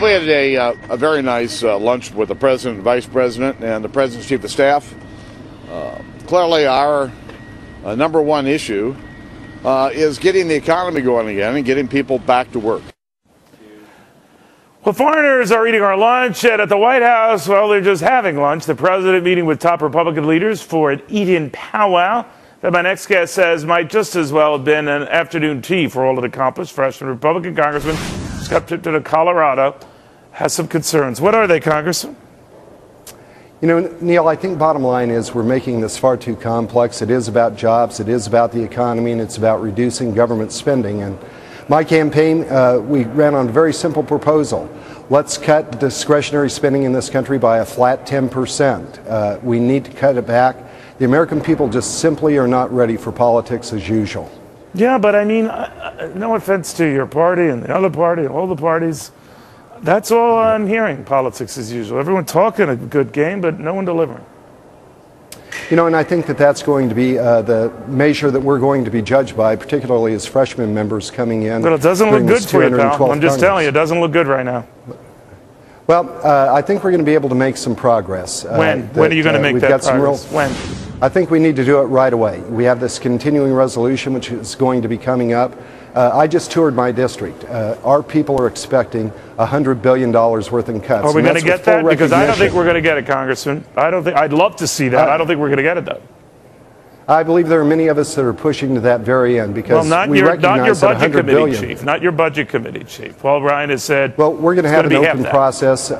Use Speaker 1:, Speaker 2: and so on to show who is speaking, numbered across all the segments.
Speaker 1: We had a very nice lunch with the President and Vice President and the President's Chief of Staff. Clearly our number one issue is getting the economy going again and getting people back to work.
Speaker 2: Well, foreigners are eating our lunch, and at the White House, well, they're just having lunch. The president meeting with top Republican leaders for an eat-in powwow that my next guest says might just as well have been an afternoon tea for all it accomplished. Freshman Republican Congressman Scott Tipton of Colorado has some concerns. What are they, Congressman?
Speaker 3: You know, Neil, I think bottom line is we're making this far too complex. It is about jobs, it is about the economy, and it's about reducing government spending. And my campaign, we ran on a very simple proposal. Let's cut discretionary spending in this country by a flat 10%. We need to cut it back. The American people just simply are not ready for politics as usual.
Speaker 2: Yeah, but I mean, no offense to your party and the other party and all the parties. That's all I'm hearing, politics as usual. Everyone talking a good game, but no one delivering.
Speaker 3: You know, and I think that that's going to be the measure that we're going to be judged by, particularly as freshman members coming in.
Speaker 2: But it doesn't look good to you, pal. I'm just telling you, it doesn't look good right now.
Speaker 3: Well, I think we're going to be able to make some progress.
Speaker 2: When? When are you going to make that progress? When?
Speaker 3: I think we need to do it right away. We have this continuing resolution which is going to be coming up. I just toured my district. Our people are expecting $100 billion worth in cuts.
Speaker 2: Are we going to get that? Because I don't think we're going to get it, Congressman. I'd love to see that. I don't think we're going to get it, though.
Speaker 3: I believe there are many of us that are pushing to that very end because we recognize that $100 billion.
Speaker 2: Chief, not your budget committee chief. Paul Ryan has said.
Speaker 3: Well, we're going to have an open process.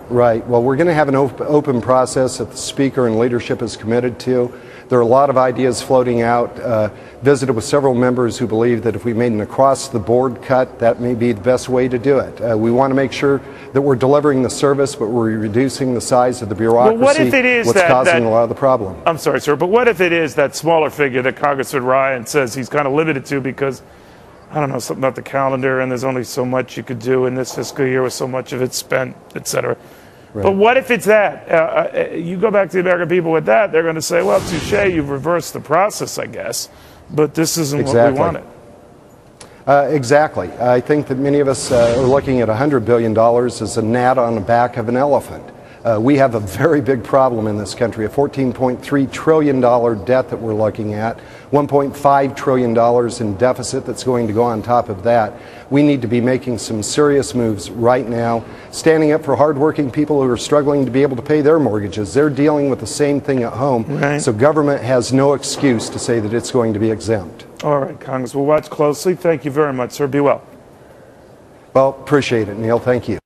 Speaker 3: Right. Well, we're going to have an open process that the Speaker and leadership is committed to. There are a lot of ideas floating out. Visited with several members who believe that if we made an across-the-board cut, that may be the best way to do it. We want to make sure that we're delivering the service, but we're reducing the size of the bureaucracy.
Speaker 2: Well, what if it is
Speaker 3: what's causing a lot of the problem?
Speaker 2: I'm sorry, sir, but what if it is that smaller figure that Congressman Ryan says he's kind of limited to because, I don't know, something about the calendar and there's only so much you could do in this fiscal year with so much of it spent, et cetera. Right. But what if it's that? You go back to the American people with that, they're going to say, well, touche, you've reversed the process, I guess, but this isn't what we wanted.
Speaker 3: Exactly. I think that many of us are looking at $100 billion as a gnat on the back of an elephant. We have a very big problem in this country, a $14.3 trillion debt that we're looking at, $1.5 trillion in deficit that's going to go on top of that. We need to be making some serious moves right now, standing up for hardworking people who are struggling to be able to pay their mortgages. They're dealing with the same thing at home, right. So government has no excuse to say that it's going to be exempt.
Speaker 2: All right, Congress, we'll watch closely. Thank you very much, sir. Be well.
Speaker 3: Well, appreciate it, Neil. Thank you.